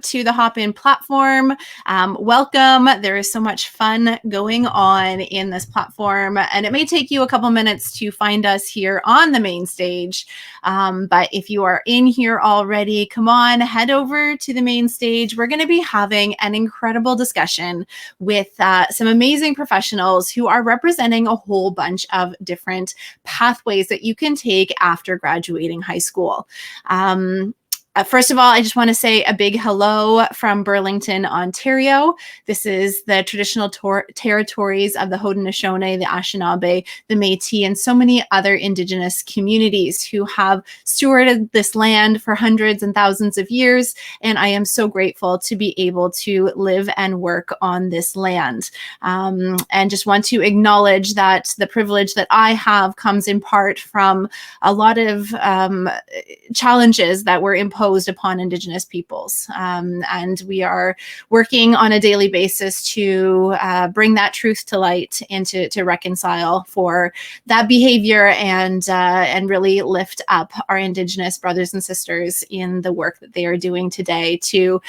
to the Hop In platform. Welcome. There is so much fun going on in this platform, and it may take you a couple minutes to find us here on the main stage. But if you are in here already, come on, head over to the main stage. We're going to be having an incredible discussion with some amazing professionals who are representing a whole bunch of different pathways that you can take after graduating high school. First of all, I just want to say a big hello from Burlington, Ontario. This is the traditional territories of the Haudenosaunee, the Anishinaabe, the Métis, and so many other Indigenous communities who have stewarded this land for hundreds and thousands of years. And I am so grateful to be able to live and work on this land. And just want to acknowledge that the privilege that I have comes in part from a lot of challenges that were imposed upon Indigenous peoples. And we are working on a daily basis to bring that truth to light and to reconcile for that behavior and really lift up our Indigenous brothers and sisters in the work that they are doing today to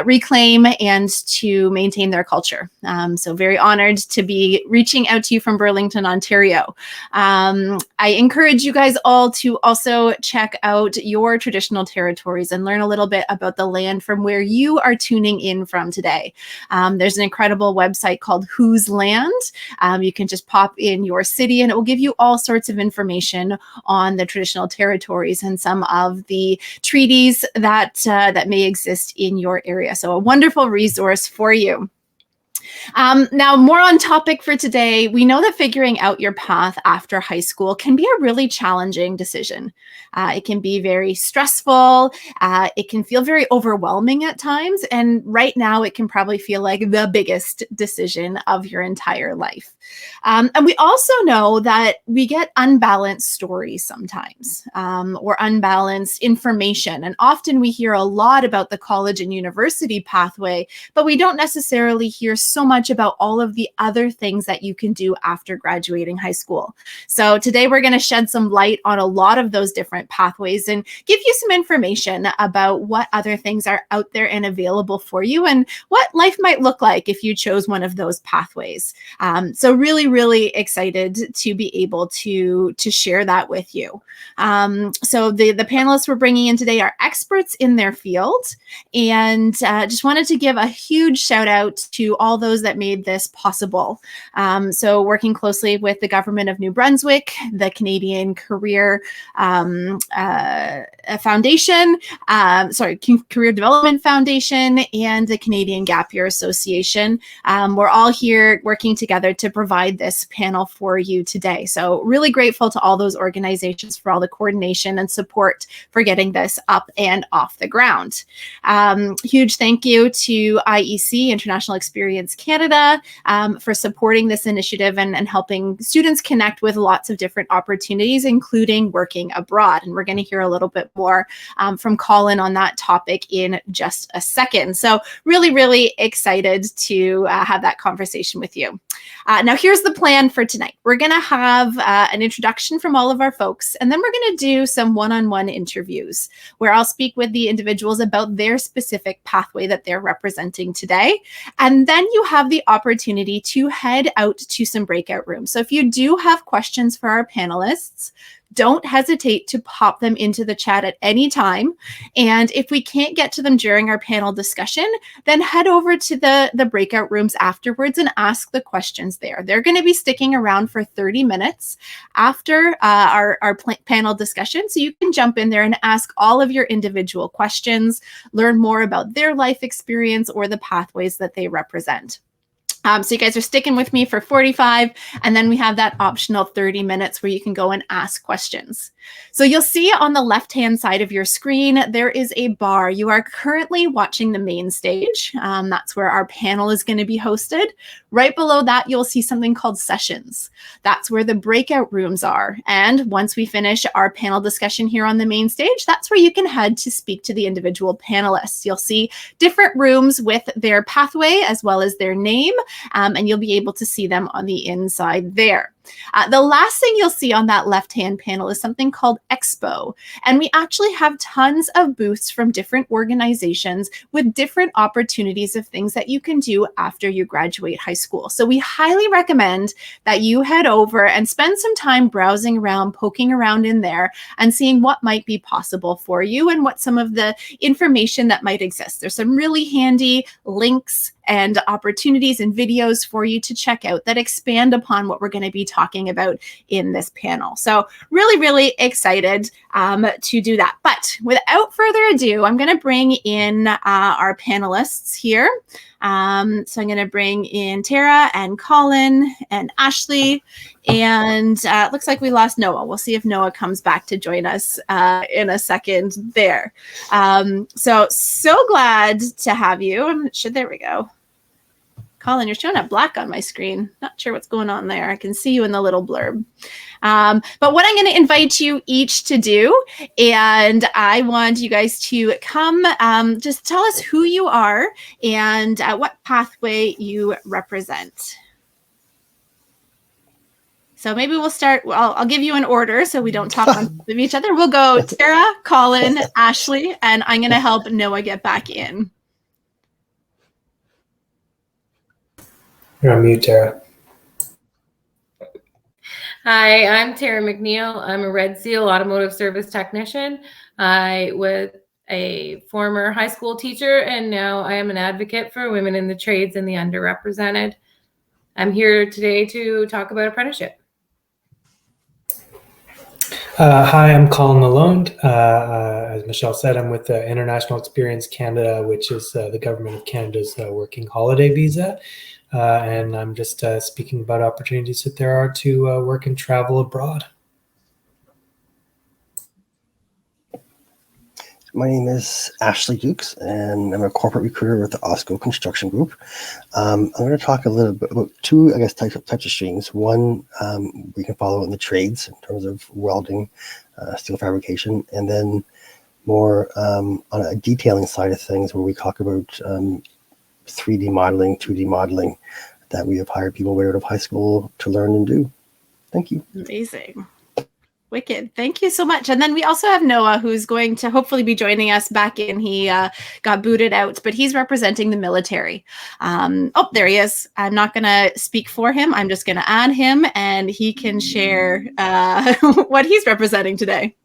reclaim and to maintain their culture. So very honored to be reaching out to you from Burlington, Ontario. I encourage you guys all to also check out your traditional territories and learn a little bit about the land from where you are tuning in from today. There's an incredible website called Whose Land. You can just pop in your city and it will give you all sorts of information on the traditional territories and some of the treaties that may exist in your area. So a wonderful resource for you. Now, more on topic for today. We know that figuring out your path after high school can be a really challenging decision. It can be very stressful. It can feel very overwhelming at times. And right now, it can probably feel like the biggest decision of your entire life. And we also know that we get unbalanced stories sometimes, or unbalanced information. And often we hear a lot about the college and university pathway, but we don't necessarily hear so much about all of the other things that you can do after graduating high school. So today we're going to shed some light on a lot of those different pathways and give you some information about what other things are out there and available for you and what life might look like if you chose one of those pathways. So really excited to be able to share that with you. So the panelists we're bringing in today are experts in their field, and just wanted to give a huge shout out to all those that made this possible. So working closely with the government of New Brunswick, the Canadian Career Foundation, Career Development Foundation, and the Canadian Gap Year Association. We're all here working together to provide this panel for you today. So really grateful to all those organizations for all the coordination and support for getting this up and off the ground. Huge thank you to IEC, International Experience Canada, for supporting this initiative and helping students connect with lots of different opportunities, including working abroad. And we're going to hear a little bit more from Colin on that topic in just a second. So really excited to have that conversation with you. Now, here's the plan for tonight. We're going to have an introduction from all of our folks, and then we're going to do some one-on-one interviews where I'll speak with the individuals about their specific pathway that they're representing today. And then you have the opportunity to head out to some breakout rooms. So if you do have questions for our panelists, don't hesitate to pop them into the chat at any time. And if we can't get to them during our panel discussion, then head over to the breakout rooms afterwards and ask the questions there. They're going to be sticking around for 30 minutes after our panel discussion. So you can jump in there and ask all of your individual questions, learn more about their life experience or the pathways that they represent. So you guys are sticking with me for 45, and then we have that optional 30 minutes where you can go and ask questions. So you'll see on the left-hand side of your screen, there is a bar. You are currently watching the main stage. That's where our panel is going to be hosted. Right below that, you'll see something called sessions. That's where the breakout rooms are. And once we finish our panel discussion here on the main stage, that's where you can head to speak to the individual panelists. You'll see different rooms with their pathway as well as their name, and you'll be able to see them on the inside there. The last thing you'll see on that left-hand panel is something called Expo. And we actually have tons of booths from different organizations with different opportunities of things that you can do after you graduate high school. So we highly recommend that you head over and spend some time browsing around, poking around in there, and seeing what might be possible for you and what some of the information that might exist. There's some really handy links and opportunities and videos for you to check out that expand upon what we're going to be talking about in this panel. So really, really excited to do that. But without further ado, I'm going to bring in our panelists here. So I'm going to bring in Tara and Colin and Ashley, and it looks like we lost Noah. We'll see if Noah comes back to join us in a second there. So glad to have you. There we go. Colin, you're showing up black on my screen. Not sure what's going on there. I can see you in the little blurb. But what I'm going to invite you each to do, and I want you guys to come, just tell us who you are and what pathway you represent. So maybe we'll start, I'll give you an order so we don't talk on top of each other. We'll go Tara, Colin, Ashley, and I'm going to help Noah get back in. You're on mute, Tara. Hi, I'm Tara McNeill. I'm a Red Seal automotive service technician. I was a former high school teacher, and now I am an advocate for women in the trades and the underrepresented. I'm here today to talk about apprenticeship. Hi, I'm Colin Lalonde. As Michelle said, I'm with International Experience Canada, which is the government of Canada's working holiday visa. And I'm just speaking about opportunities that there are to work and travel abroad. My name is Ashley Dooks, and I'm a corporate recruiter with the OSCO Construction Group. I'm going to talk a little bit about two, types of streams. One, we can follow in the trades in terms of welding, steel fabrication, and then more on a detailing side of things where we talk about 3D modeling, 2D modeling that we have hired people right out of high school to learn and do. Thank you. Amazing. Wicked. Thank you so much. And then we also have Noah, who's going to hopefully be joining us back in. He got booted out, but he's representing the military. Oh, there he is. I'm not going to speak for him. I'm just going to add him, and he can share what he's representing today.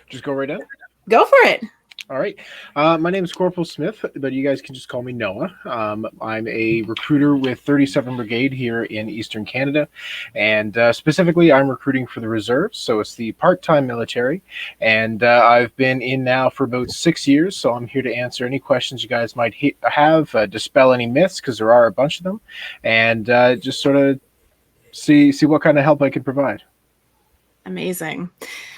Just go right in. Go for it. All right. My name is Corporal Smith, but you guys can just call me Noah. I'm a recruiter with 37 Brigade here in Eastern Canada, and specifically I'm recruiting for the reserves, so it's the part-time military, and I've been in now for about 6 years, so I'm here to answer any questions you guys might have, dispel any myths, because there are a bunch of them, and just sort of see what kind of help I can provide. Amazing.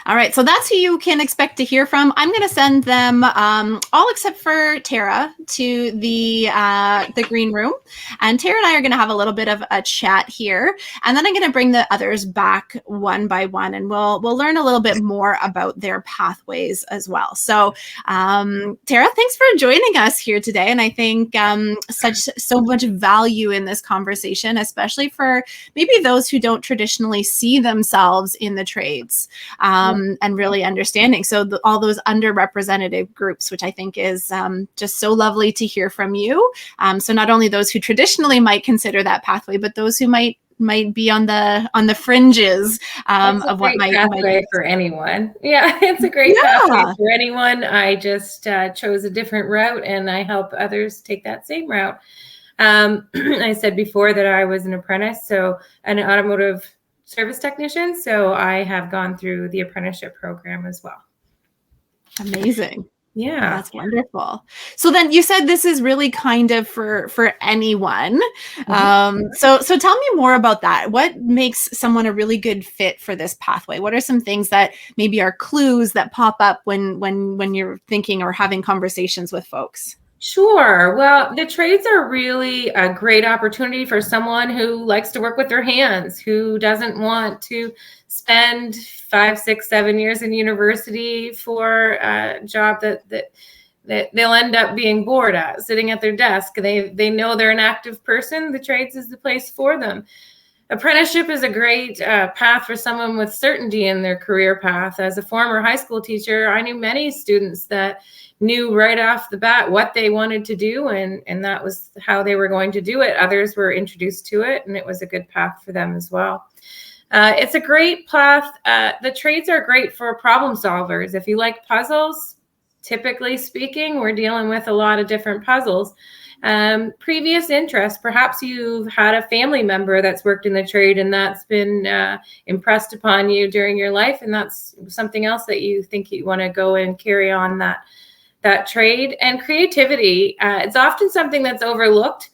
All right, so that's who you can expect to hear from. I'm going to send them all except for Tara to the green room, and Tara and I are going to have a little bit of a chat here, and then I'm going to bring the others back one by one, and we'll learn a little bit more about their pathways as well. So, Tara, thanks for joining us here today, and I think so much value in this conversation, especially for maybe those who don't traditionally see themselves in the trades. And really understanding. So all those underrepresented groups, which I think is just so lovely to hear from you. So not only those who traditionally might consider that pathway, but those who might be on the fringes of what might pathway for anyone. Yeah, it's a great pathway for anyone. I just chose a different route, and I help others take that same route. I said before that I was an apprentice, so an automotive service technician. So I have gone through the apprenticeship program as well. Amazing. Yeah. That's wonderful. So then you said this is really kind of for anyone. Mm-hmm. So tell me more about that. What makes someone a really good fit for this pathway? What are some things that maybe are clues that pop up when you're thinking or having conversations with folks? Sure. Well, the trades are really a great opportunity for someone who likes to work with their hands, who doesn't want to spend 5, 6, 7 years in university for a job that they'll end up being bored at, sitting at their desk. They know they're an active person. The trades is the place for them. Apprenticeship is a great path for someone with certainty in their career path. As a former high school teacher, I knew many students that knew right off the bat what they wanted to do, and that was how they were going to do it. Others were introduced to it, and it was a good path for them as well. It's a great path. The trades are great for problem solvers. If you like puzzles, typically speaking, we're dealing with a lot of different puzzles. Previous interest, perhaps you've had a family member that's worked in the trade and that's been impressed upon you during your life, and that's something else that you think you want to go and carry on that trade. And creativity, it's often something that's overlooked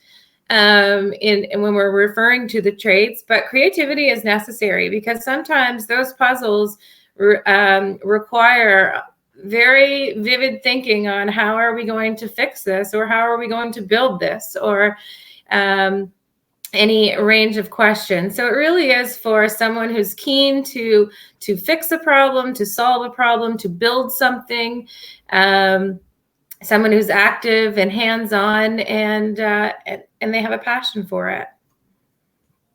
when we're referring to the trades, but creativity is necessary because sometimes those puzzles require very vivid thinking on how are we going to fix this, or how are we going to build this, or any range of questions. So it really is for someone who's keen to fix a problem, to solve a problem, to build something, someone who's active and hands-on, and they have a passion for it.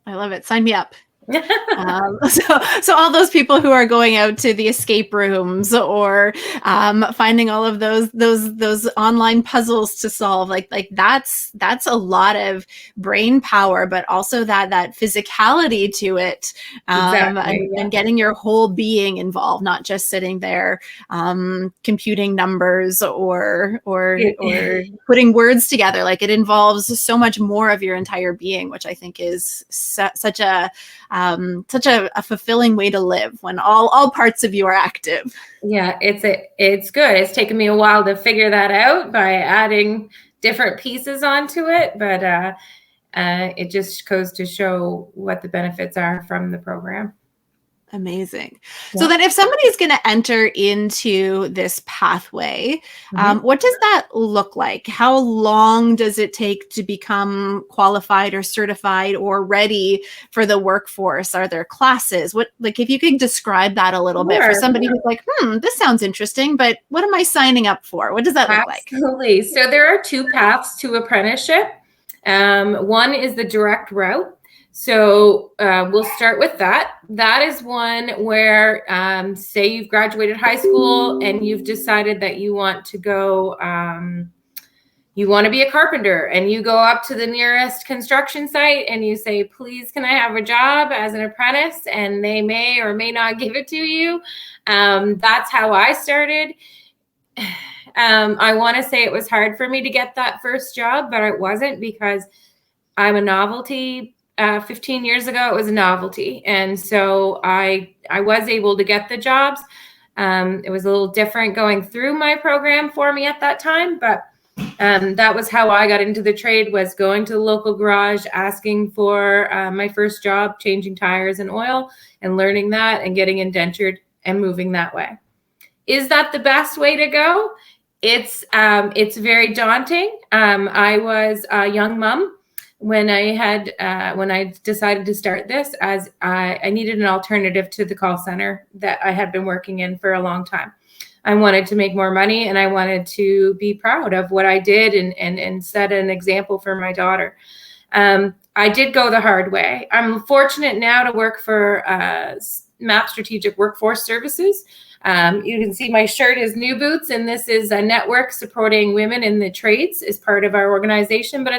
I love it. Sign me up. So all those people who are going out to the escape rooms or finding all of those online puzzles to solve, like that's a lot of brain power, but also that physicality to it, exactly, and getting your whole being involved, not just sitting there computing numbers or putting words together. Like, it involves so much more of your entire being, which I think is such a fulfilling way to live when all parts of you are active. Yeah, it's good. It's taken me a while to figure that out by adding different pieces onto it, but it just goes to show what the benefits are from the program. Amazing. Yeah. So then if somebody's going to enter into this pathway, what does that look like? How long does it take to become qualified or certified or ready for the workforce? Are there classes? If you could describe that a little bit for somebody who's like, this sounds interesting, but what am I signing up for? What does that look like? Absolutely. So there are two paths to apprenticeship. One is the direct route. So we'll start with that. That is one where, say you've graduated high school and you've decided that you want to go, you want to be a carpenter, and you go up to the nearest construction site and you say, please, can I have a job as an apprentice? And they may or may not give it to you. That's how I started. I want to say it was hard for me to get that first job, but it wasn't, because I'm a novelty. 15 years ago, it was a novelty. And so I was able to get the jobs. It was a little different going through my program for me at that time, but that was how I got into the trade, was going to the local garage, asking for my first job, changing tires and oil, and learning that and getting indentured and moving that way. Is that the best way to go? It's very daunting. I was a young mom when I decided to start this, as I needed an alternative to the call center that I had been working in for a long time. I wanted to make more money, and I wanted to be proud of what I did and set an example for my daughter. I did go the hard way. I'm fortunate now to work for MAP Strategic Workforce Services. You can see my shirt is New Boots, and this is a network supporting women in the trades as part of our organization, but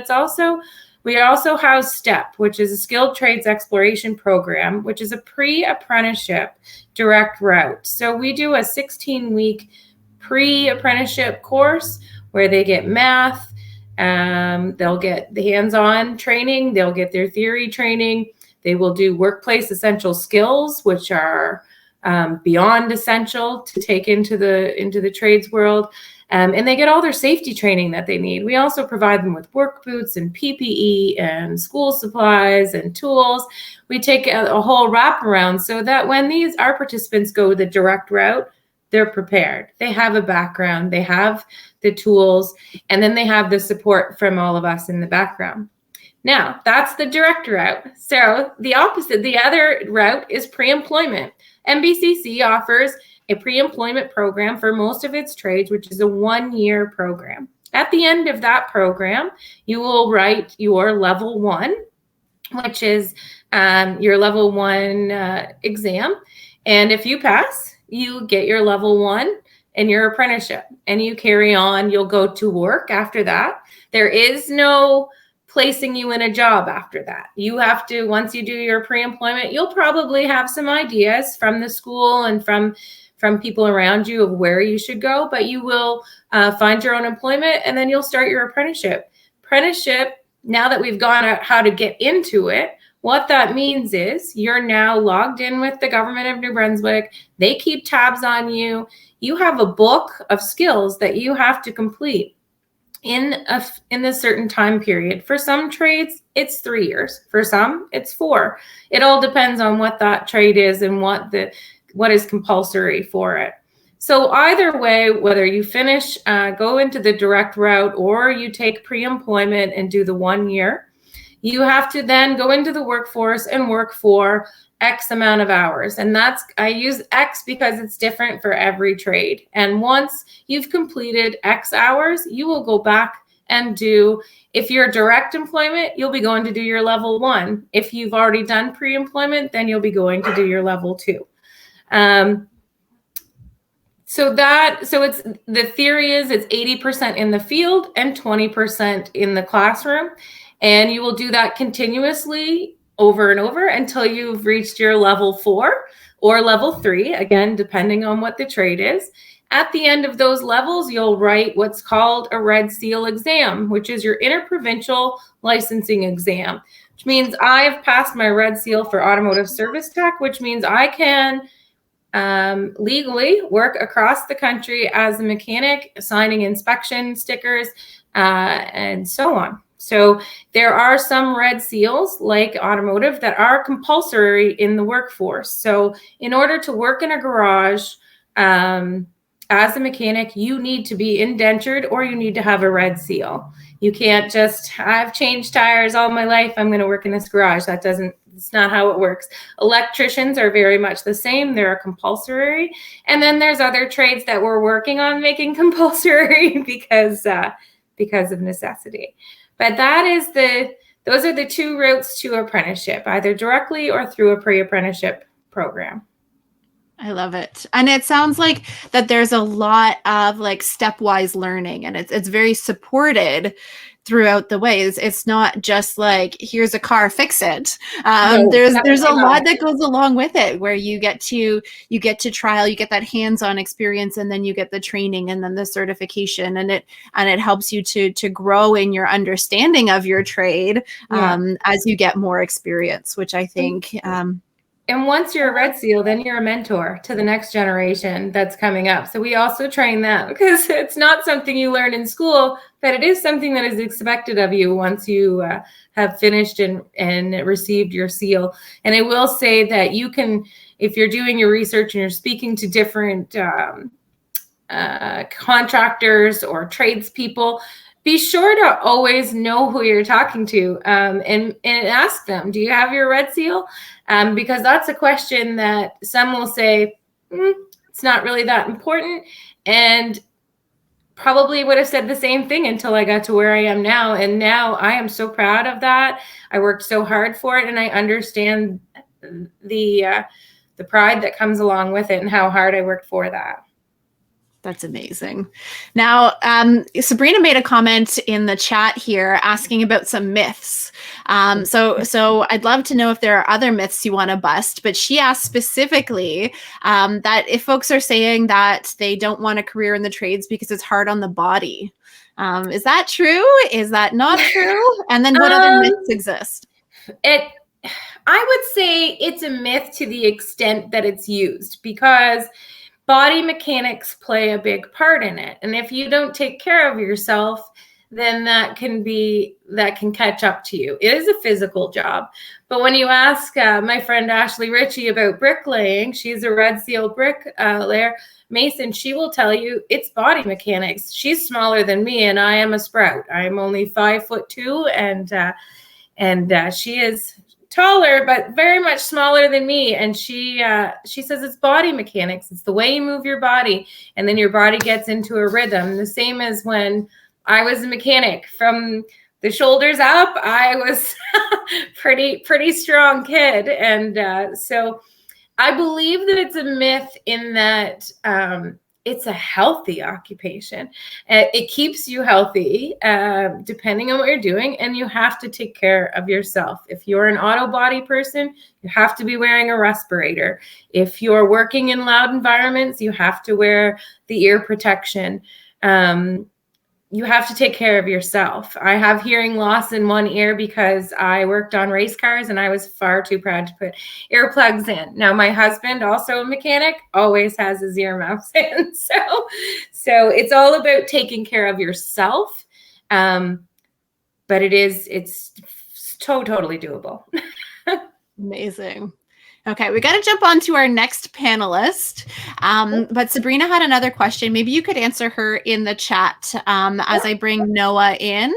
we also house STEP, which is a skilled trades exploration program, which is a pre-apprenticeship direct route. So we do a 16-week pre-apprenticeship course where they get math, they'll get the hands-on training, they'll get their theory training, they will do workplace essential skills, which are beyond essential to take into the trades world. And they get all their safety training that they need. We also provide them with work boots and PPE and school supplies and tools. We take a whole wraparound so that when our participants go the direct route, they're prepared. They have a background, they have the tools, and then they have the support from all of us in the background. Now, that's the direct route. So the opposite, the other route is pre-employment. MBCC offers a pre-employment program for most of its trades, which is a 1-year program. At the end of that program, you will write your level 1 which is your level 1 exam. And if you pass, you get your level 1 and your apprenticeship, and you carry on. You'll go to work after that. There is no placing you in a job after that. You have to, once you do your pre-employment, you'll probably have some ideas from the school and from people around you of where you should go, but you will find your own employment, and then you'll start your apprenticeship. Now that we've gone out how to get into it, what that means is you're now logged in with the government of New Brunswick. They keep tabs on you. You have a book of skills that you have to complete in a certain time period. For some trades, it's 3 years. For some, it's 4. It all depends on what that trade is and what is compulsory for it. So either way, whether you finish, go into the direct route, or you take pre-employment and do the 1 year, you have to then go into the workforce and work for X amount of hours. And I use X because it's different for every trade. And once you've completed X hours, you will go back and do, if you're direct employment, you'll be going to do your level 1. If you've already done pre-employment, then you'll be going to do your level 2. So it's, the theory is it's 80% in the field and 20% in the classroom. And you will do that continuously over and over until you've reached your level 4 or level 3, again, depending on what the trade is. At the end of those levels, you'll write what's called a Red Seal exam, which is your interprovincial licensing exam, which means I've passed my Red Seal for automotive service tech, which means I can legally work across the country as a mechanic, assigning inspection stickers, and so on. So there are some Red Seals, like automotive, that are compulsory in the workforce. So in order to work in a garage as a mechanic, you need to be indentured, or you need to have a Red Seal. You can't just, I've changed tires all my life, I'm going to work in this garage. It's not how it works. Electricians are very much the same. They're compulsory. And then there's other trades that we're working on making compulsory because of necessity. But those are the 2 routes to apprenticeship, either directly or through a pre-apprenticeship program. I love it. And it sounds like that there's a lot of like stepwise learning, and it's very supported throughout the ways. It's not just like, here's a car, fix it. There's a lot that goes along with it, where you get to trial, you get that hands-on experience, and then you get the training and then the certification, and it helps you to grow in your understanding of your trade as you get more experience, which I think and once you're a Red Seal, then you're a mentor to the next generation that's coming up. So we also train them, because it's not something you learn in school, but it is something that is expected of you once you have finished and received your seal. And I will say that you can, if you're doing your research and you're speaking to different contractors or tradespeople, be sure to always know who you're talking to, and ask them, do you have your Red Seal? Because that's a question that some will say, it's not really that important. And probably would have said the same thing until I got to where I am now. And now I am so proud of that. I worked so hard for it, and I understand the pride that comes along with it and how hard I worked for that. That's amazing. Now, Sabrina made a comment in the chat here asking about some myths. So I'd love to know if there are other myths you want to bust, but she asked specifically that if folks are saying that they don't want a career in the trades because it's hard on the body. Is that true? Is that not true? And then what other myths exist? I would say it's a myth to the extent that it's used, because body mechanics play a big part in it. And if you don't take care of yourself, then that can catch up to you. It is a physical job. But when you ask my friend Ashley Ritchie about bricklaying, she's a Red Seal bricklayer, mason, she will tell you it's body mechanics. She's smaller than me, and I am a sprout. I'm only 5'2", and she is taller, but very much smaller than me. And she says it's body mechanics. It's the way you move your body, and then your body gets into a rhythm. The same as when I was a mechanic. From the shoulders up. I was pretty strong kid. And so I believe that it's a myth in that it's a healthy occupation. It keeps you healthy depending on what you're doing, and you have to take care of yourself. If you're an auto body person, you have to be wearing a respirator. If you're working in loud environments, you have to wear the ear protection. You have to take care of yourself. I have hearing loss in one ear because I worked on race cars and I was far too proud to put earplugs in. Now, my husband, also a mechanic, always has his earmuffs in. So it's all about taking care of yourself. But it's totally doable. Amazing. Okay, we got to jump on to our next panelist. But Sabrina had another question. Maybe you could answer her in the chat as I bring Noah in.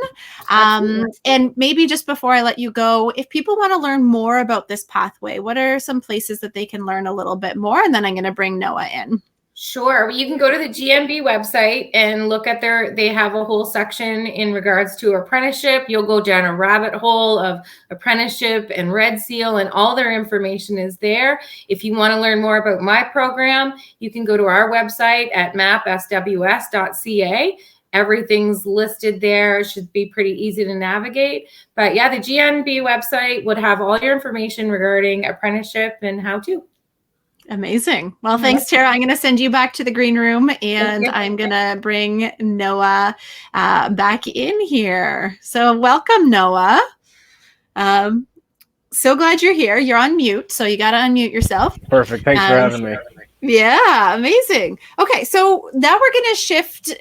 And maybe just before I let you go, if people want to learn more about this pathway, what are some places that they can learn a little bit more? And then I'm going to bring Noah in. Sure. You can go to the GNB website and look at they have a whole section in regards to apprenticeship. You'll go down a rabbit hole of apprenticeship and Red Seal, and all their information is there. If you want to learn more about my program, you can go to our website at mapsws.ca. Everything's listed there. It should be pretty easy to navigate. But yeah, the GNB website would have all your information regarding apprenticeship and how to. Amazing. Well, thanks, Tara. I'm going to send you back to the green room, and I'm going to bring Noah back in here. So welcome, Noah. So glad you're here. You're on mute, so you got to unmute yourself. Perfect. Thanks for having me. Yeah, amazing. Okay, so now we're going to shift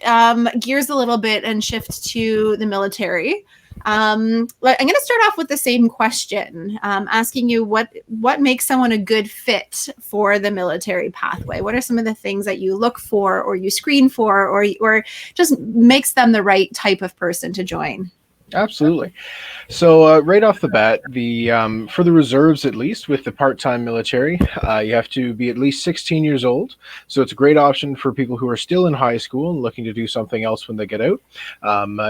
gears a little bit and shift to the military. I'm going to start off with the same question, asking you what makes someone a good fit for the military pathway? What are some of the things that you look for, or you screen for, or just makes them the right type of person to join? Absolutely. So right off the bat, for the reserves, at least with the part-time military, you have to be at least 16 years old. So it's a great option for people who are still in high school and looking to do something else when they get out.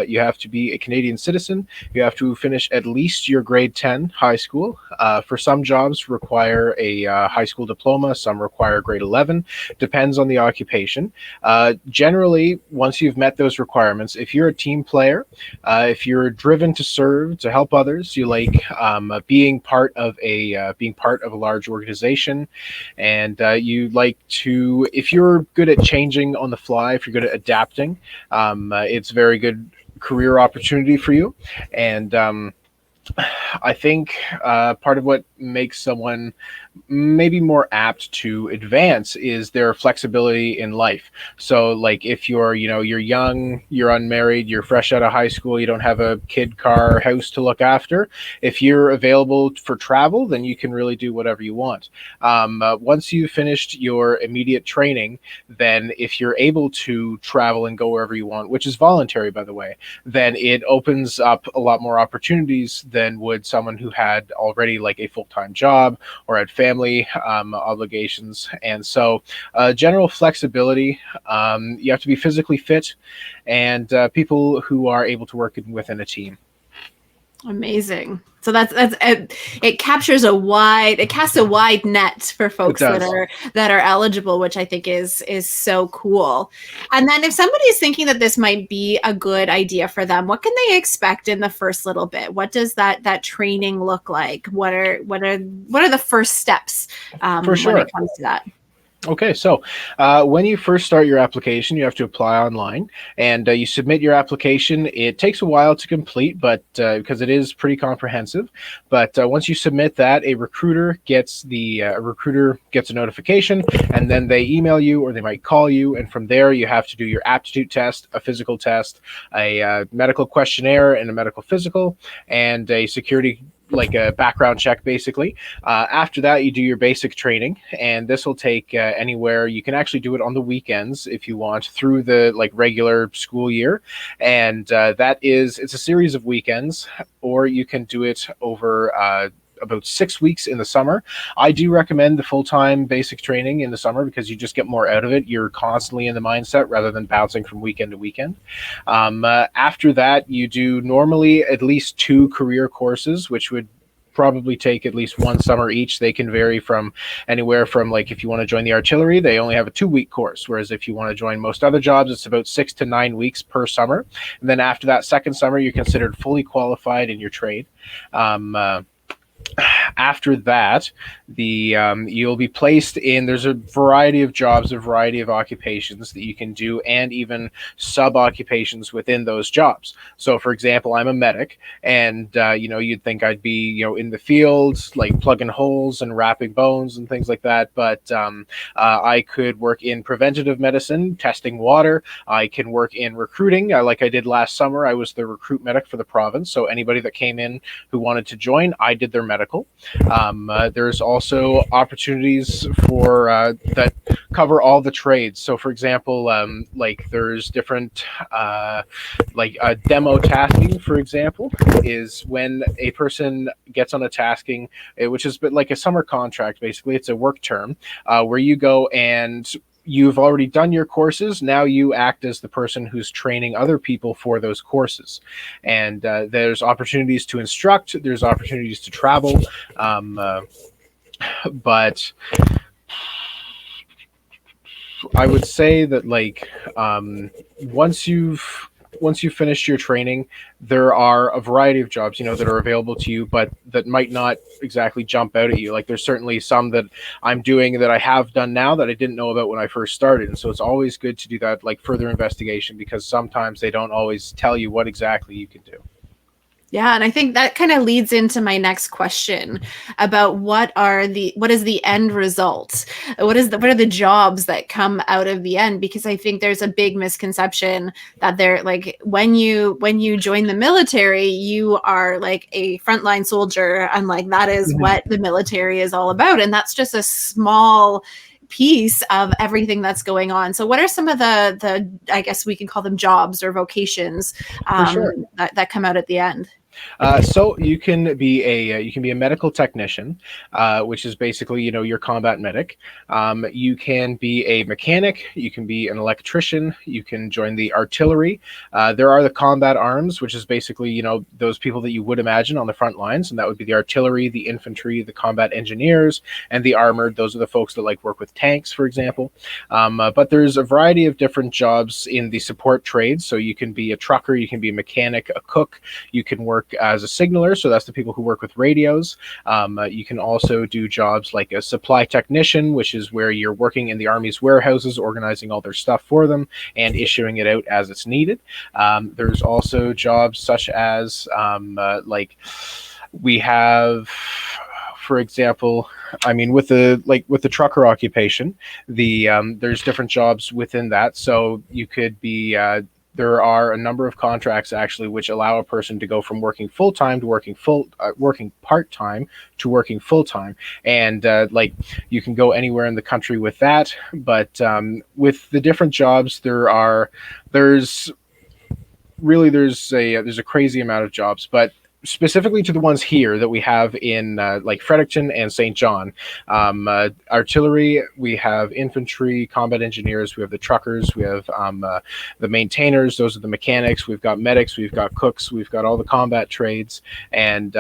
You have to be a Canadian citizen. You have to finish at least your grade 10 high school. For some jobs require a high school diploma. Some require grade 11. Depends on the occupation. Generally, once you've met those requirements, if you're a team player, if you're driven to serve, to help others, you like being part of a large organization, and you like to, if you're good at changing on the fly, if you're good at adapting, it's a very good career opportunity for you. And I think part of what makes someone maybe more apt to advance is their flexibility in life. So like if you're young, you're unmarried, you're fresh out of high school, you don't have a kid, car, house to look after, if you're available for travel, then you can really do whatever you want. Once you've finished your immediate training, then if you're able to travel and go wherever you want, which is voluntary, by the way, then it opens up a lot more opportunities than would someone who had already like a full-time job or had family obligations. And so general flexibility, you have to be physically fit, and people who are able to work within a team. Amazing. So it casts a wide net for folks that are eligible, which I think is so cool. And then if somebody's thinking that this might be a good idea for them, what can they expect in the first little bit? What does that training look like? What are the first steps For sure. when it comes to that? Okay, so when you first start your application, you have to apply online, and you submit your application. It takes a while to complete, but because it is pretty comprehensive. But once you submit that, a recruiter gets a notification, and then they email you or they might call you, and from there you have to do your aptitude test, a physical test, a medical questionnaire, and a medical physical, and a security, like a background check, basically. After that, you do your basic training, and this will take anywhere. You can actually do it on the weekends if you want, through the regular school year, and it's a series of weekends, or you can do it over about 6 weeks in the summer. I do recommend the full-time basic training in the summer because you just get more out of it. You're constantly in the mindset rather than bouncing from weekend to weekend. After that, you do normally at least 2 career courses, which would probably take at least 1 summer each. They can vary from anywhere from, like, if you want to join the artillery, they only have a 2-week course, whereas if you want to join most other jobs, it's about 6 to 9 weeks per summer. And then after that second summer, you're considered fully qualified in your trade. After that, you'll be placed in, there's a variety of jobs, a variety of occupations that you can do, and even sub occupations within those jobs. So for example, I'm a medic, and you'd think I'd be in the field, like plugging holes and wrapping bones and things like that, but I could work in preventative medicine, testing water. I can work in recruiting, like I did last summer. I was the recruit medic for the province, so anybody that came in who wanted to join, I did their medical. There's also opportunities for that cover all the trades. So for example, like there's different demo tasking, for example, is when a person gets on a tasking, which is like a summer contract. Basically, it's a work term where you go and you've already done your courses. Now you act as the person who's training other people for those courses. And there's opportunities to instruct, there's opportunities to travel. But I would say that, like, once you've finished your training, there are a variety of jobs, that are available to you, but that might not exactly jump out at you. Like there's certainly some that I'm doing that I have done now that I didn't know about when I first started. And so it's always good to do that, like further investigation, because sometimes they don't always tell you what exactly you can do. Yeah, and I think that kind of leads into my next question about what is the end result? What are the jobs that come out of the end? Because I think there's a big misconception that they're like, when you join the military, you are like a frontline soldier, and like that is what the military is all about. And that's just a small piece of everything that's going on. So what are some of the I guess we can call them jobs or vocations that come out at the end? So you can be a medical technician, which is basically, your combat medic. You can be a mechanic. You can be an electrician. You can join the artillery. There are the combat arms, which is basically, those people that you would imagine on the front lines. And that would be the artillery, the infantry, the combat engineers, and the armored. Those are the folks that like work with tanks, for example. But there's a variety of different jobs in the support trades. So you can be a trucker, you can be a mechanic, a cook, you can work as a signaler, so that's the people who work with radios. You can also do jobs like a supply technician, which is where you're working in the Army's warehouses, organizing all their stuff for them and issuing it out as it's needed. There's also jobs such as like we have, for example, I mean, with the trucker occupation, there's different jobs within that. So you could be there are a number of contracts actually which allow a person to go from working full-time to working part-time to working full-time, and like you can go anywhere in the country with that. But with the different jobs, there's a crazy amount of jobs, but specifically to the ones here that we have in like Fredericton and St. John, artillery, we have infantry, combat engineers, we have the truckers, we have the maintainers, those are the mechanics, we've got medics, we've got cooks, we've got all the combat trades, and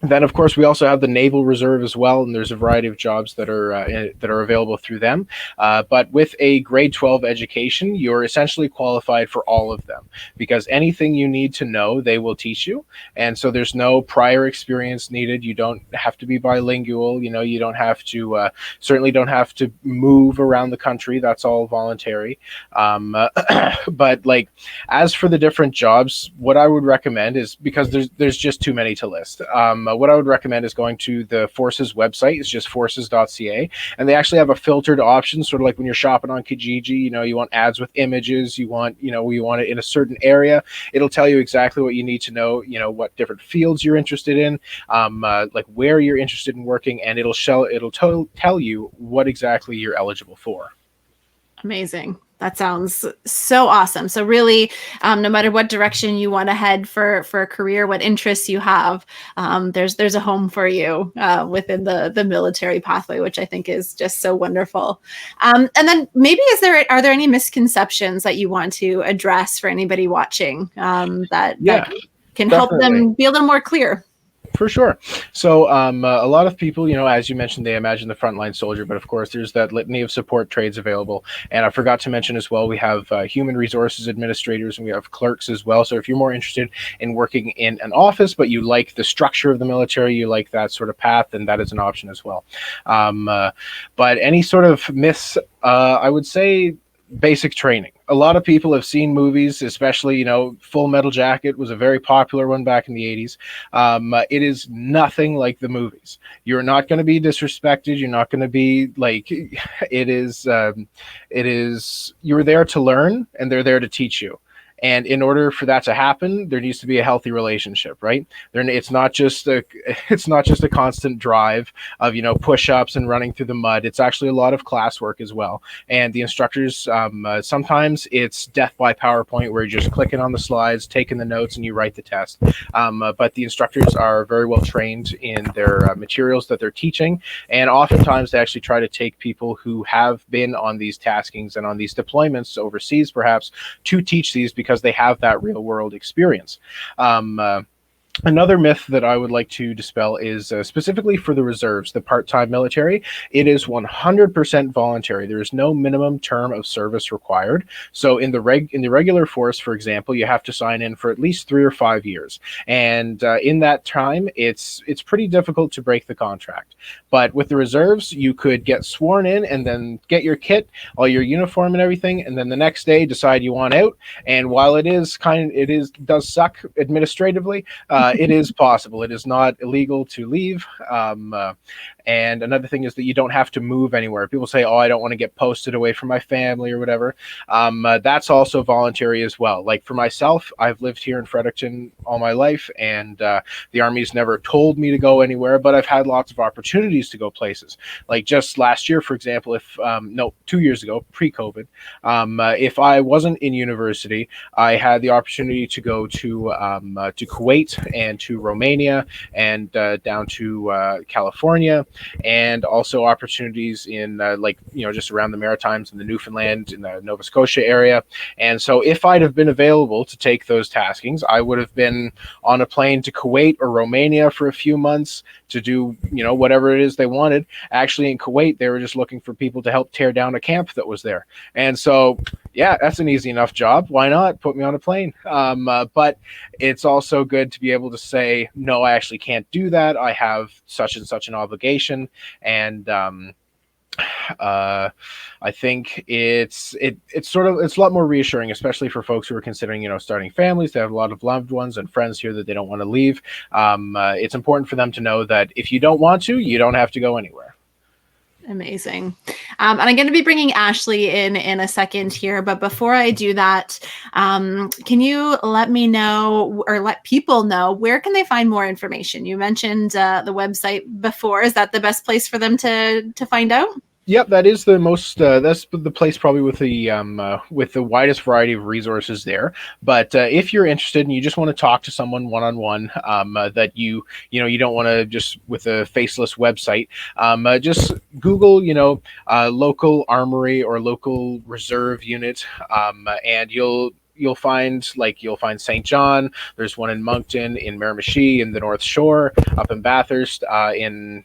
then, of course, we also have the Naval Reserve as well, and there's a variety of jobs that are available through them. But with a grade 12 education, you're essentially qualified for all of them, because anything you need to know, they will teach you. And so there's no prior experience needed. You don't have to be bilingual. You don't have to certainly don't have to move around the country. That's all voluntary. But like, as for the different jobs, what I would recommend is, because there's just too many to list. What I would recommend is going to the Forces website. It's just forces.ca, and they actually have a filtered option, sort of like when you're shopping on Kijiji. You want ads with images. You want it in a certain area. It'll tell you exactly what you need to know. What different fields you're interested in, like where you're interested in working, and it'll tell you what exactly you're eligible for. Amazing. That sounds so awesome. So really, no matter what direction you want to head for a career, what interests you have, there's a home for you within the military pathway, which I think is just so wonderful. And then maybe are there any misconceptions that you want to address for anybody watching that can help them be a little more clear? For sure. So a lot of people, as you mentioned, they imagine the frontline soldier, but of course there's that litany of support trades available. And I forgot to mention as well, we have human resources administrators and we have clerks as well. So if you're more interested in working in an office, but you like the structure of the military, you like that sort of path, then that is an option as well. But any sort of myths, I would say basic training. A lot of people have seen movies, especially, Full Metal Jacket was a very popular one back in the 80s. It is nothing like the movies. You're not going to be disrespected. You're not going to be like, it is, you're there to learn and they're there to teach you. And in order for that to happen, there needs to be a healthy relationship, right? It's not just a constant drive of, push-ups and running through the mud. It's actually a lot of classwork as well. And the instructors, sometimes it's death by PowerPoint where you're just clicking on the slides, taking the notes, and you write the test. But the instructors are very well trained in their materials that they're teaching. And oftentimes they actually try to take people who have been on these taskings and on these deployments overseas, perhaps, to teach these because they have that real world experience. Another myth that I would like to dispel is specifically for the reserves, the part-time military. It is 100% voluntary. There is no minimum term of service required. So in the regular force, for example, you have to sign in for at least 3 or 5 years. And in that time, it's pretty difficult to break the contract. But with the reserves, you could get sworn in and then get your kit, all your uniform and everything, and then the next day decide you want out. And while it does suck administratively, it is possible. It is not illegal to leave. And another thing is that you don't have to move anywhere. People say, oh, I don't want to get posted away from my family or whatever. That's also voluntary as well. Like for myself, I've lived here in Fredericton all my life, and the Army's never told me to go anywhere, but I've had lots of opportunities to go places. Like just last year, for example, 2 years ago, pre-COVID, if I wasn't in university, I had the opportunity to go to Kuwait and to Romania and down to California, and also opportunities in just around the Maritimes and the Newfoundland in the Nova Scotia area. And so if I'd have been available to take those taskings, I would have been on a plane to Kuwait or Romania for a few months to do, whatever it is they wanted. Actually, in Kuwait, they were just looking for people to help tear down a camp that was there. And so, yeah, that's an easy enough job. Why not? Put me on a plane. But it's also good to be able to say, no, I actually can't do that. I have such and such an obligation. And I think it's a lot more reassuring, especially for folks who are considering, starting families. They have a lot of loved ones and friends here that they don't want to leave. It's important for them to know that if you don't want to, you don't have to go anywhere. Amazing. And I'm going to be bringing Ashley in a second here. But before I do that, can you let me know or let people know where can they find more information? You mentioned the website before. Is that the best place for them to find out? Yep, that is the most. That's the place probably with the widest variety of resources there. But if you're interested and you just want to talk to someone one-on-one, that you don't want to just with a faceless website, just Google local armory or local reserve unit, and you'll find St. John. There's one in Moncton, in Miramichi, in the North Shore, up in Bathurst, in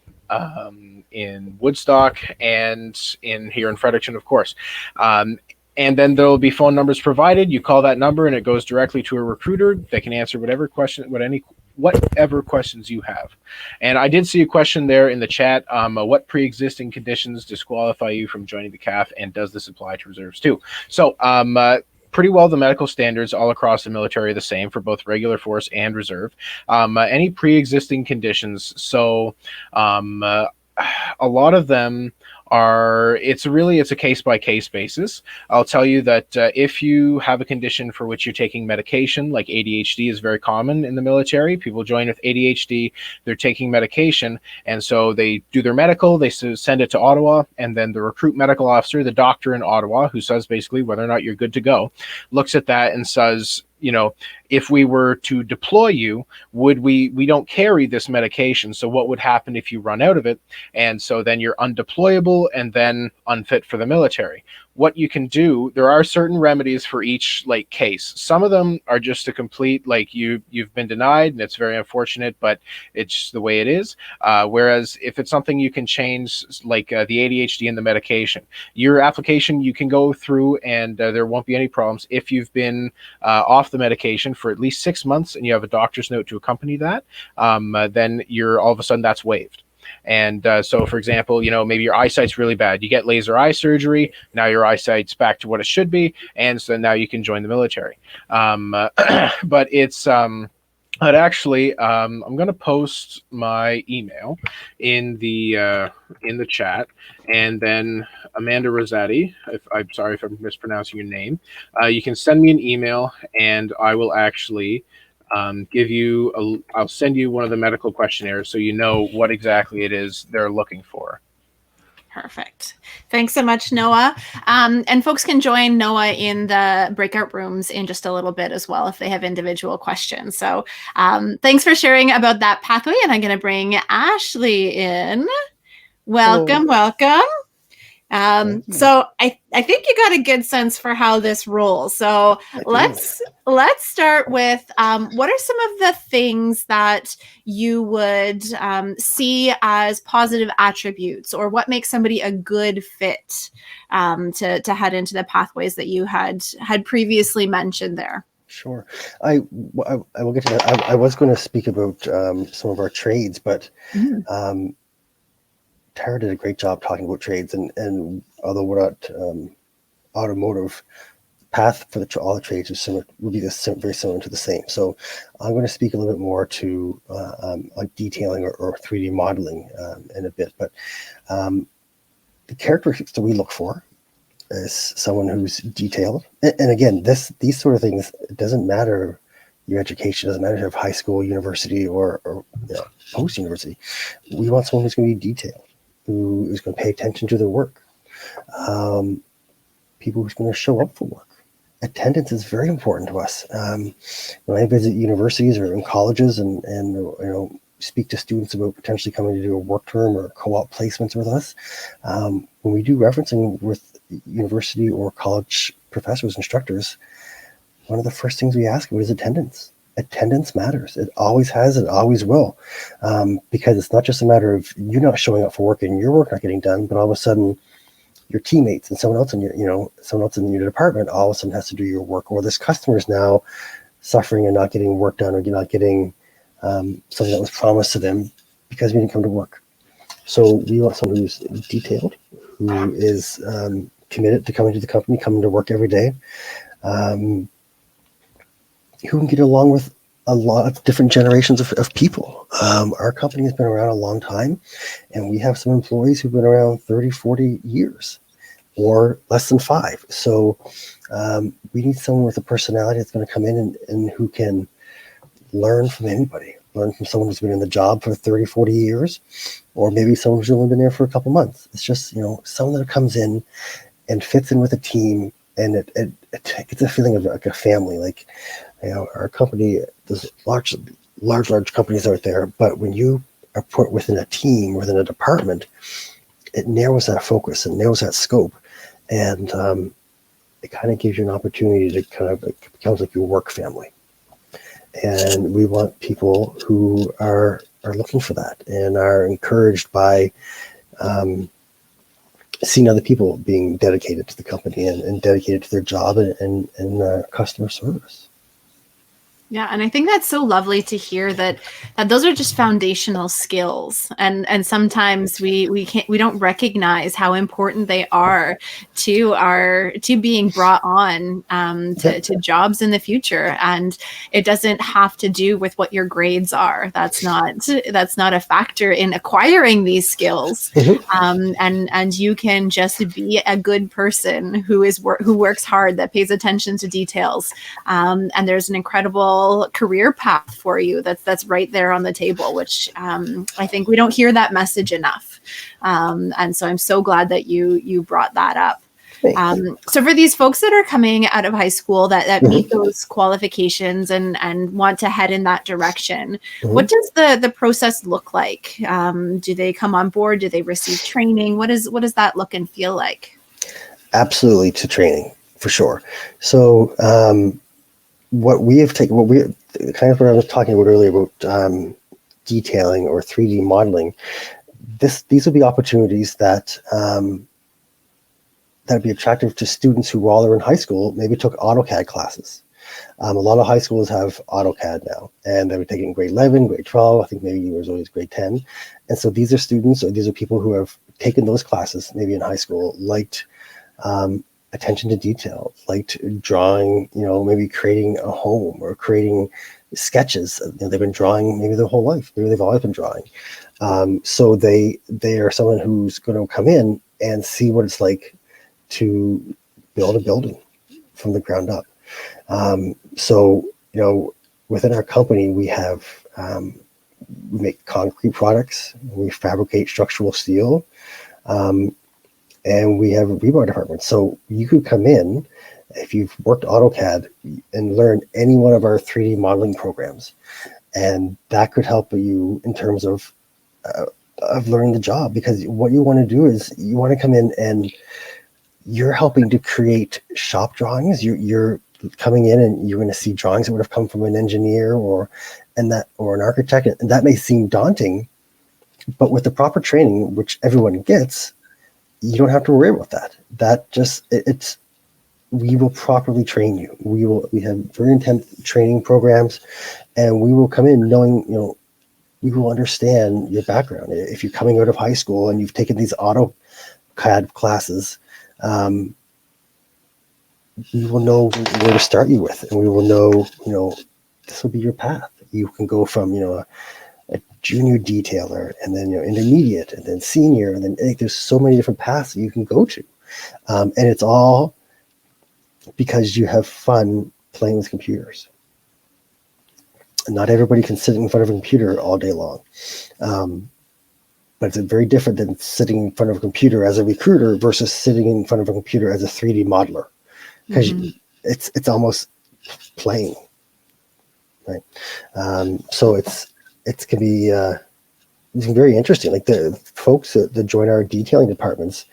Woodstock, and here in Fredericton, of course. And then there'll be phone numbers provided. You call that number and it goes directly to a recruiter. They can answer whatever questions you have. And I did see a question there in the chat. What pre-existing conditions disqualify you from joining the CAF, and does this apply to reserves too? So pretty well the medical standards all across the military are the same for both regular force and reserve. Any pre-existing conditions, so a lot of them it's a case by case basis. I'll tell you that if you have a condition for which you're taking medication, like ADHD is very common in the military. People join with ADHD, they're taking medication, and so they do their medical, they send it to Ottawa, and then the recruit medical officer, the doctor in Ottawa, who says basically whether or not you're good to go, looks at that and says, if we were to deploy you, we don't carry this medication. So what would happen if you run out of it? And so then you're undeployable and then unfit for the military. What you can do, there are certain remedies for each case. Some of them are just a complete, you've been denied and it's very unfortunate, but it's the way it is. Whereas if it's something you can change, the ADHD and the medication, your application, you can go through and there won't be any problems. If you've been off the medication for at least 6 months and you have a doctor's note to accompany that, then you're all of a sudden that's waived. And so, for example, maybe your eyesight's really bad. You get laser eye surgery. Now your eyesight's back to what it should be. And so now you can join the military. But it's but actually, I'm going to post my email in the chat. And then Amanda Rossetti, I'm sorry if I'm mispronouncing your name, you can send me an email and I will actually I'll send you one of the medical questionnaires so you know what exactly it is they're looking for. Perfect. Thanks so much, Noah. And folks can join Noah in the breakout rooms in just a little bit as well if they have individual questions. So thanks for sharing about that pathway. And I'm going to bring Ashley in. Welcome, welcome. So I think you got a good sense for how this rolls. So let's start with what are some of the things that you would see as positive attributes, or what makes somebody a good fit to head into the pathways that you had previously mentioned there? Sure. I will get to that. I was going to speak about some of our trades, but Tara did a great job talking about trades, and although we're not automotive, path for all the trades is similar, would be very similar to the same. So I'm going to speak a little bit more to on detailing or 3D modeling in a bit. But the characteristics that we look for is someone who's detailed. And again, these sort of things, it doesn't matter your education, doesn't matter if you have high school, university, or post-university. We want someone who's going to be detailed, who is going to pay attention to their work, people who's going to show up for work. Attendance is very important to us. When I visit universities or in colleges and speak to students about potentially coming to do a work term or co-op placements with us, when we do referencing with university or college professors, instructors, one of the first things we ask about is attendance. Attendance matters. It always has, it always will, because it's not just a matter of you not showing up for work and your work not getting done, but all of a sudden your teammates and someone else in your department all of a sudden has to do your work, or this customer is now suffering and not getting work done, or you're not getting something that was promised to them because we didn't come to work. So we want someone who's detailed, who is committed to coming to the company, coming to work every day, who can get along with a lot of different generations of people. Our company has been around a long time, and we have some employees who've been around 30, 40 years or less than 5. So we need someone with a personality that's going to come in and who can learn from anybody, learn from someone who's been in the job for 30, 40 years, or maybe someone who's only been there for a couple months. It's just, someone that comes in and fits in with a team, and it gets a feeling of like a family. Like, our company, there's large companies out there, but when you are put within a team, within a department, it narrows that focus and narrows that scope, and it kind of gives you an opportunity to it becomes like your work family. And we want people who are looking for that and are encouraged by seeing other people being dedicated to the company and dedicated to their job and customer service. Yeah, and I think that's so lovely to hear that those are just foundational skills, and sometimes we don't recognize how important they are to being brought on to jobs in the future. And it doesn't have to do with what your grades are. That's not a factor in acquiring these skills. And you can just be a good person who works hard, that pays attention to details, and there's an incredible career path for you that's right there on the table, which I think we don't hear that message enough. And so I'm so glad that you brought that up. So for these folks that are coming out of high school that meet those qualifications and want to head in that direction, what does the process look like? Do they come on board? Do they receive training? What does that look and feel like? Absolutely, to training for sure. So what we have taken, kind of what I was talking about earlier about detailing or 3D modeling, these will be opportunities that would be attractive to students who, while they're in high school, maybe took AutoCAD classes. A lot of high schools have AutoCAD now, and they were taking grade 11, grade 12, I think maybe yours always grade 10. And so these are students, or these are people who have taken those classes, maybe in high school, liked attention to detail, liked drawing, maybe creating a home or creating sketches. They've been drawing maybe their whole life. Maybe they've always been drawing. So they are someone who's going to come in and see what it's like to build a building from the ground up. So within our company, we have we make concrete products, we fabricate structural steel, and we have a rebar department. So you could come in if you've worked AutoCAD and learn any one of our 3D modeling programs, and that could help you in terms of learning the job. Because what you want to do is you want to come in and you're helping to create shop drawings. You're coming in and you're going to see drawings that would have come from an engineer or an architect, and that may seem daunting, but with the proper training, which everyone gets, you don't have to worry about that. We will properly train you. We have very intense training programs, and we will come in knowing, we will understand your background. If you're coming out of high school and you've taken these AutoCAD classes, we will know where to start you with, and we will know, this will be your path. You can go from, a junior detailer, and then intermediate, and then senior, and then there's so many different paths that you can go to, and it's all because you have fun playing with computers. Not everybody can sit in front of a computer all day long, but it's very different than sitting in front of a computer as a recruiter versus sitting in front of a computer as a 3D modeler, because it's almost playing, right? So it can be very interesting. Like the folks that join our detailing departments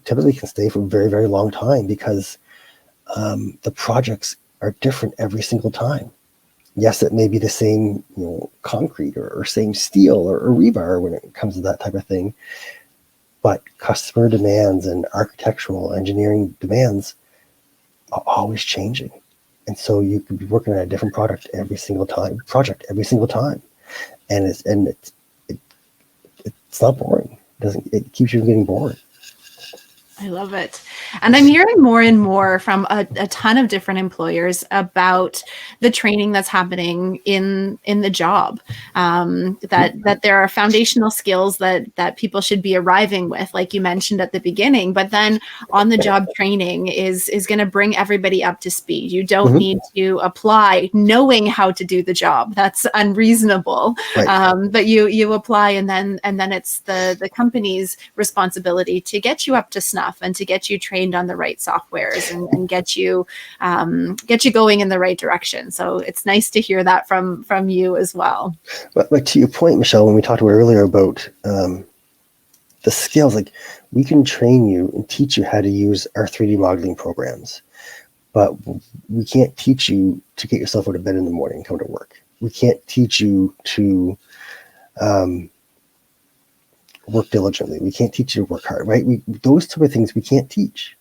typically can stay for a very, very long time because the projects are different every single time. Yes, it may be the same, concrete or same steel or rebar when it comes to that type of thing, but customer demands and architectural engineering demands are always changing. And so you could be working on a different project every single time, and it's not boring. It keeps you from getting bored. I love it. And I'm hearing more and more from a ton of different employers about the training that's happening in the job, that there are foundational skills that people should be arriving with, like you mentioned at the beginning, but then on the job training is going to bring everybody up to speed. You don't need to apply knowing how to do the job. That's unreasonable. Right. But you apply, and then it's the company's responsibility to get you up to snuff and to get you trained on the right softwares and get you going in the right direction. So it's nice to hear that from you as well. But to your point, Michelle, when we talked about earlier about the skills, like we can train you and teach you how to use our 3D modeling programs, but we can't teach you to get yourself out of bed in the morning and come to work. We can't teach you to work diligently. We can't teach you to work hard, right? Those type of things we can't teach.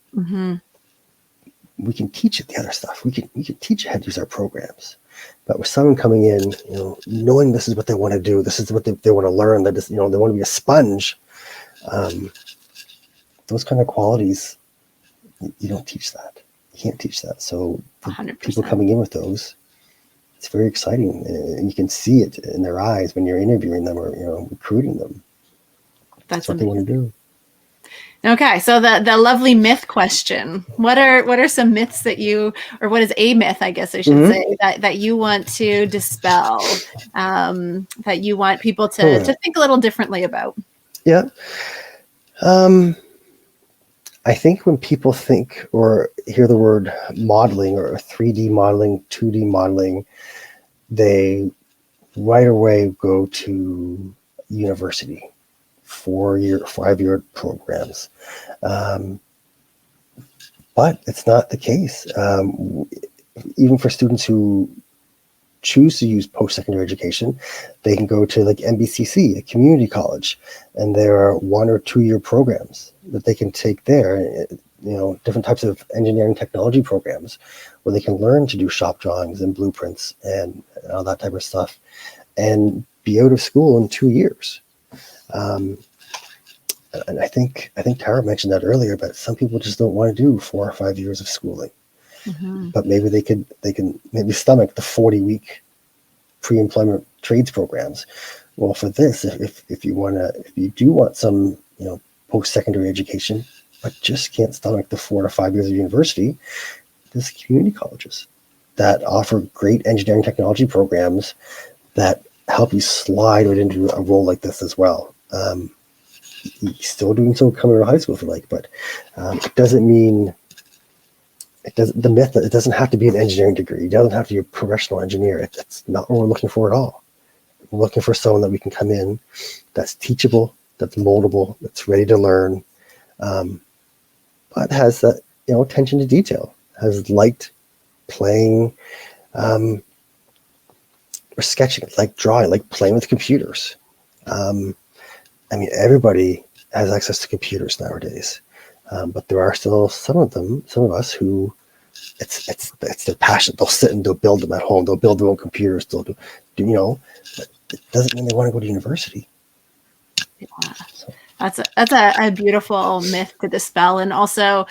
we can teach it the other stuff. We can teach it how to use our programs. But with someone coming in, knowing this is what they want to do, this is what they want to learn, that is, they want to be a sponge. Those kind of qualities, you don't teach that. You can't teach that. So people coming in with those, it's very exciting. And you can see it in their eyes when you're interviewing them or, recruiting them. That's what they want to do. Okay, so the lovely myth question. What are some myths that or what is a myth, I guess I should say, that you want to dispel, that you want people to think a little differently about? Yeah. I think when people think or hear the word modeling or 3D modeling, 2D modeling, they right away go to university. 4-year, 5-year programs. But it's not the case. Even for students who choose to use post-secondary education, they can go to like MBCC, a community college, and there are 1 or 2 year programs that they can take there, different types of engineering technology programs where they can learn to do shop drawings and blueprints and all that type of stuff and be out of school in 2 years. And I think Tara mentioned that earlier, but some people just don't want to do 4 or 5 years of schooling. But maybe they can maybe stomach the 40-week pre-employment trades programs. Well, for this, if you do want some post-secondary education, but just can't stomach the 4 to 5 years of university, there's community colleges that offer great engineering technology programs that help you slide right into a role like this as well. You're still doing so coming out of high school, if you like, but it doesn't mean the myth that it doesn't have to be an engineering degree. It doesn't have to be a professional engineer. It's not what we're looking for at all. We're looking for someone that we can come in that's teachable, that's moldable, that's ready to learn, but has that attention to detail, has liked playing or sketching, like drawing, like playing with computers. Everybody has access to computers nowadays, but there are still some of us who it's their passion. They'll sit and they'll build them at home. They'll build their own computers. They'll do but it doesn't mean they want to go to university. Yeah. So. That's a beautiful myth to dispel, and also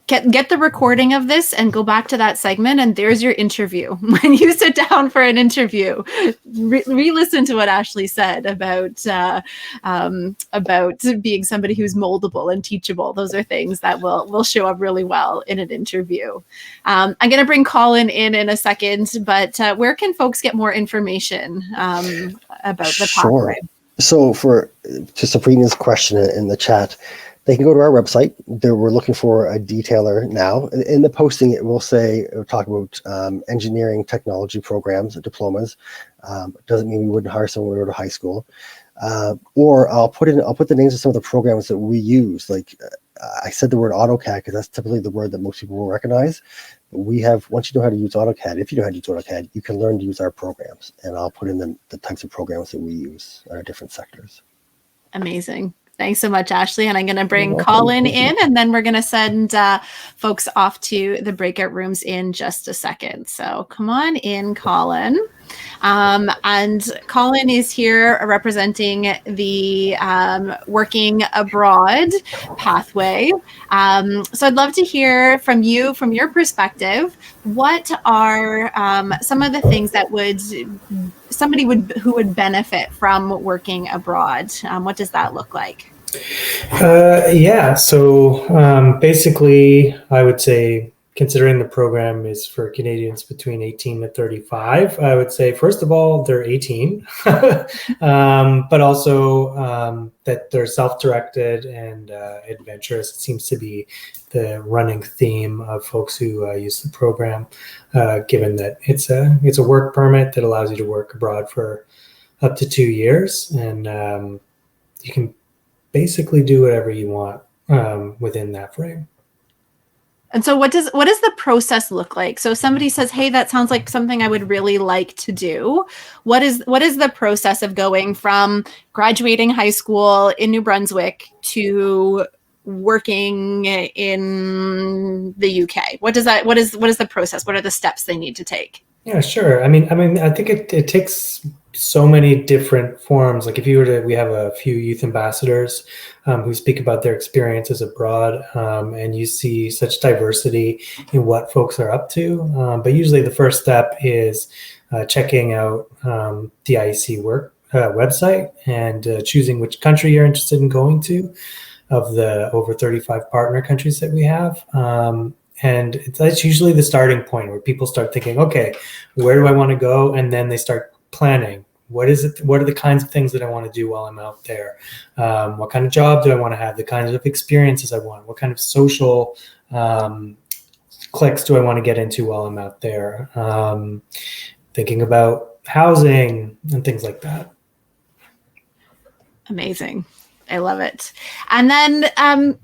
get the recording of this and go back to that segment, and there's your interview. When you sit down for an interview, re-listen to what Ashley said about being somebody who's moldable and teachable. Those are things that will show up really well in an interview. I'm going to bring Colin in a second, but where can folks get more information about the pathway? So to Sabrina's question in the chat, they can go to our website. We're looking for a detailer now. In the posting, it'll talk about engineering technology programs, diplomas. It doesn't mean we wouldn't hire someone to go to high school. Or I'll put the names of some of the programs that we use. Like I said the word AutoCAD because that's typically the word that most people will recognize. But once you know how to use AutoCAD, if you know how to use AutoCAD, you can learn to use our programs. And I'll put in the types of programs that we use in our different sectors. Amazing. Thanks so much, Ashley. And I'm going to bring Colin in, and then we're going to send folks off to the breakout rooms in just a second. So come on in, Colin. And Colin is here representing the working abroad pathway. So I'd love to hear from you, from your perspective, what are some of the things that who would benefit from working abroad? What does that look like? So basically, I would say, considering the program is for Canadians between 18 to 35, I would say, first of all, they're 18, but also that they're self-directed and adventurous. It seems to be the running theme of folks who use the program, given that it's a work permit that allows you to work abroad for up to 2 years, and you can basically do whatever you want within that frame. And so what does the process look like? So if somebody says, hey, that sounds like something I would really like to do. What is the process of going from graduating high school in New Brunswick to working in the UK? What is the process? What are the steps they need to take? Yeah, sure. I mean, I think it takes so many different forms. Like if you were to, we have a few youth ambassadors who speak about their experiences abroad, and you see such diversity in what folks are up to. But usually the first step is checking out the IEC work website and choosing which country you're interested in going to of the over 35 partner countries that we have. And that's usually the starting point where people start thinking, okay, where do I want to go? And then they start planning. What is it? What are the kinds of things that I want to do while I'm out there? What kind of job do I want to have? The kinds of experiences I want? What kind of social cliques do I want to get into while I'm out there? Thinking about housing and things like that. Amazing. I love it. And then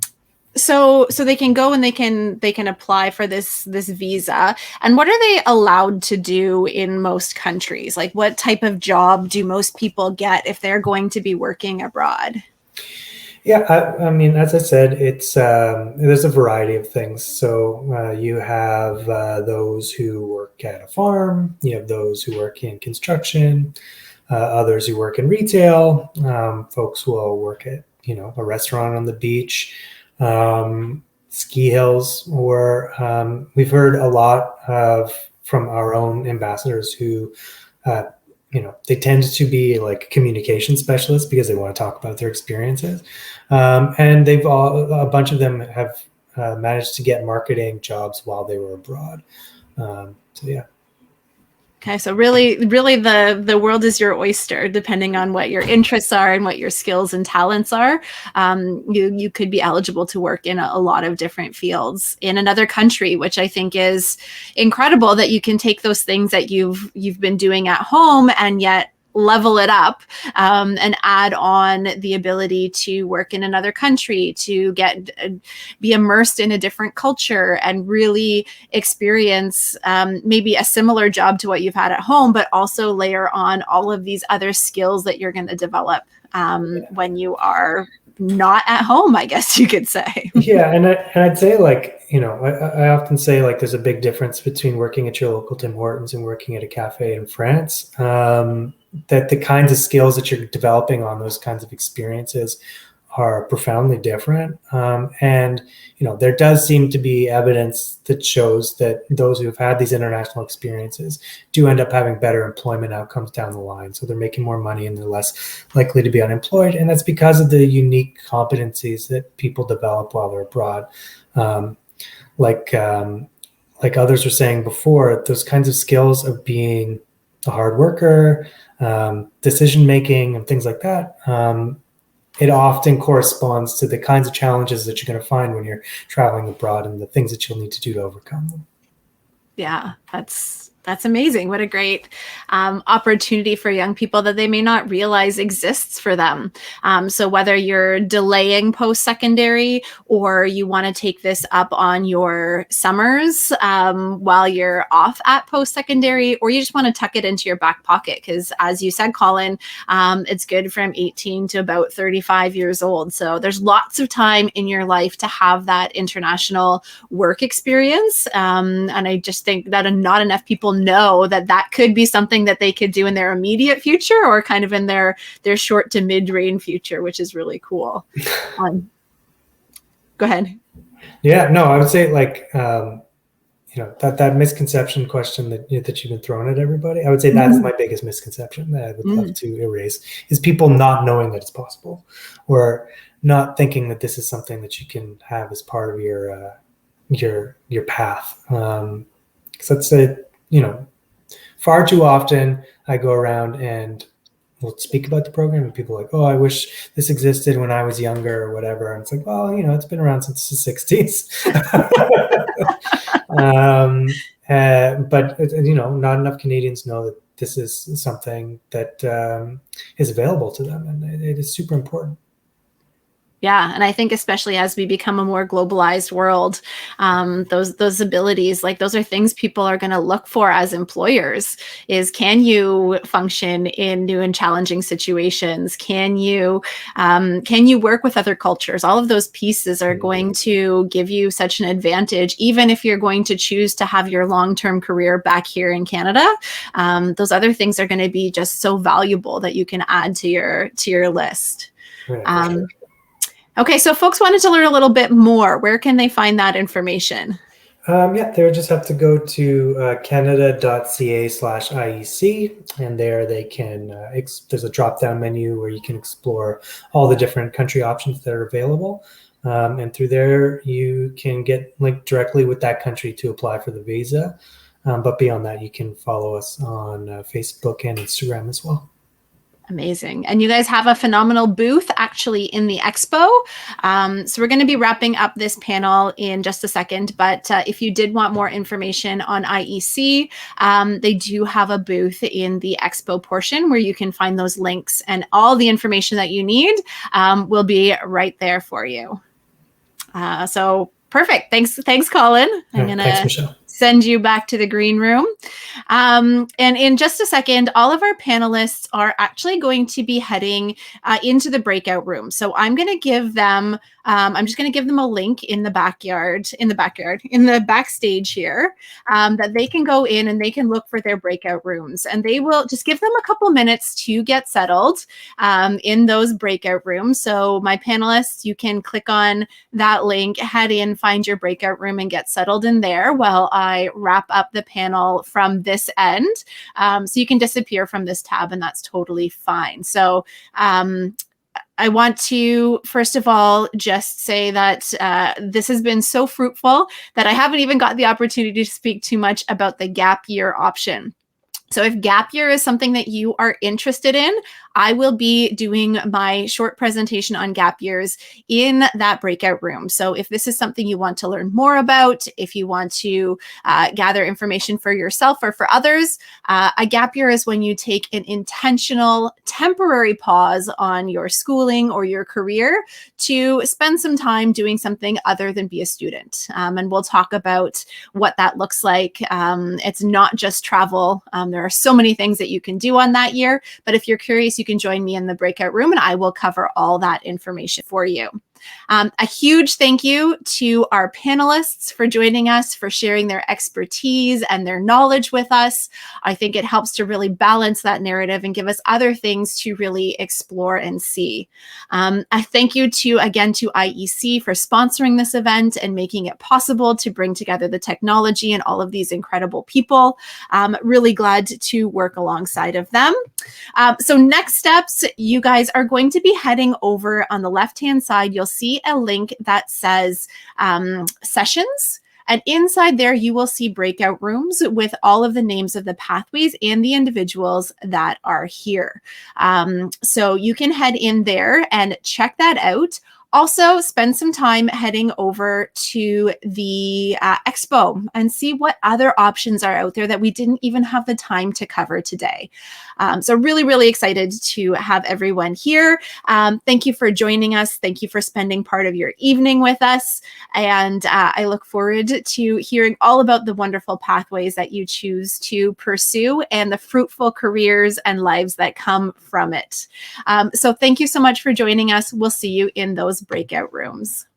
so they can go and they can apply for this visa. And what are they allowed to do in most countries? Like what type of job do most people get if they're going to be working abroad? Yeah, I mean, as I said, it's there's a variety of things. So you have those who work at a farm, you have those who work in construction, others who work in retail, folks who will work at, a restaurant on the beach, ski hills, or we've heard a lot from our own ambassadors who, they tend to be like communication specialists because they want to talk about their experiences. And a bunch of them have managed to get marketing jobs while they were abroad. So yeah. Okay, so really the world is your oyster, depending on what your interests are and what your skills and talents are. You could be eligible to work in a lot of different fields in another country, which I think is incredible that you can take those things that you've been doing at home and yet level it up and add on the ability to work in another country, to be immersed in a different culture and really experience maybe a similar job to what you've had at home, but also layer on all of these other skills that you're going to develop when you are not at home, I guess you could say. Yeah, and I'd say I often say there's a big difference between working at your local Tim Hortons and working at a cafe in France. That the kinds of skills that you're developing on those kinds of experiences are profoundly different. And there does seem to be evidence that shows that those who have had these international experiences do end up having better employment outcomes down the line. So they're making more money and they're less likely to be unemployed. And that's because of the unique competencies that people develop while they're abroad. Like others were saying before, those kinds of skills of being a hard worker, decision making and things like that, it often corresponds to the kinds of challenges that you're going to find when you're traveling abroad and the things that you'll need to do to overcome them. Yeah, that's amazing. What a great opportunity for young people that they may not realize exists for them. So whether you're delaying post-secondary or you want to take this up on your summers while you're off at post-secondary, or you just want to tuck it into your back pocket, because as you said, Colin, it's good from 18 to about 35 years old. So there's lots of time in your life to have that international work experience. And I just think that not enough people know that could be something that they could do in their immediate future or kind of in their short to mid-range future, which is really cool. Go ahead. Yeah, no, I would say that misconception question that you've been throwing at everybody, I would say that's my biggest misconception that I would love to erase, is people not knowing that it's possible or not thinking that this is something that you can have as part of your path. So that's far too often I go around and we'll speak about the program and people are like, oh, I wish this existed when I was younger or whatever. And it's like, well, it's been around since the 60s. But not enough Canadians know that this is something that is available to them, and it is super important. Yeah, and I think especially as we become a more globalized world, those abilities, like those are things people are going to look for as employers. Is can you function in new and challenging situations? Can you work with other cultures? All of those pieces are going to give you such an advantage, even if you're going to choose to have your long-term career back here in Canada. Those other things are going to be just so valuable that you can add to your list. Yeah, sure. Okay, so folks wanted to learn a little bit more. Where can they find that information? They just have to go to canada.ca/IEC, and there they can, there's a drop-down menu where you can explore all the different country options that are available. And through there, you can get linked directly with that country to apply for the visa. But beyond that, you can follow us on Facebook and Instagram as well. Amazing. And you guys have a phenomenal booth actually in the expo. So we're going to be wrapping up this panel in just a second. But if you did want more information on IEC, they do have a booth in the expo portion where you can find those links, and all the information that you need will be right there for you. So perfect. Thanks, Colin. I'm going to send you back to the green room. And in just a second, all of our panelists are actually going to be heading into the breakout room. So I'm going to give them, I'm just going to give them a link in the backstage here, that they can go in and they can look for their breakout rooms. And they will just give them a couple minutes to get settled in those breakout rooms. So my panelists, you can click on that link, head in, find your breakout room and get settled in there while I wrap up the panel from this end. So you can disappear from this tab and that's totally fine. So I want to, first of all, just say that this has been so fruitful that I haven't even got the opportunity to speak too much about the gap year option. So if gap year is something that you are interested in, I will be doing my short presentation on gap years in that breakout room. So if this is something you want to learn more about, if you want to gather information for yourself or for others, a gap year is when you take an intentional temporary pause on your schooling or your career to spend some time doing something other than be a student. And we'll talk about what that looks like. It's not just travel. There are so many things that you can do on that year, but if you're curious, you can join me in the breakout room and I will cover all that information for you. A huge thank you to our panelists for joining us, for sharing their expertise and their knowledge with us. I think it helps to really balance that narrative and give us other things to really explore and see. A thank you again to IEC for sponsoring this event and making it possible to bring together the technology and all of these incredible people. Really glad to work alongside of them. So next steps, you guys are going to be heading over on the left-hand side. You'll see a link that says sessions. And inside there, you will see breakout rooms with all of the names of the pathways and the individuals that are here. So you can head in there and check that out. Also, spend some time heading over to the expo and see what other options are out there that we didn't even have the time to cover today. So really, really excited to have everyone here. Thank you for joining us. Thank you for spending part of your evening with us. And I look forward to hearing all about the wonderful pathways that you choose to pursue and the fruitful careers and lives that come from it. So thank you so much for joining us. We'll see you in those breakout rooms.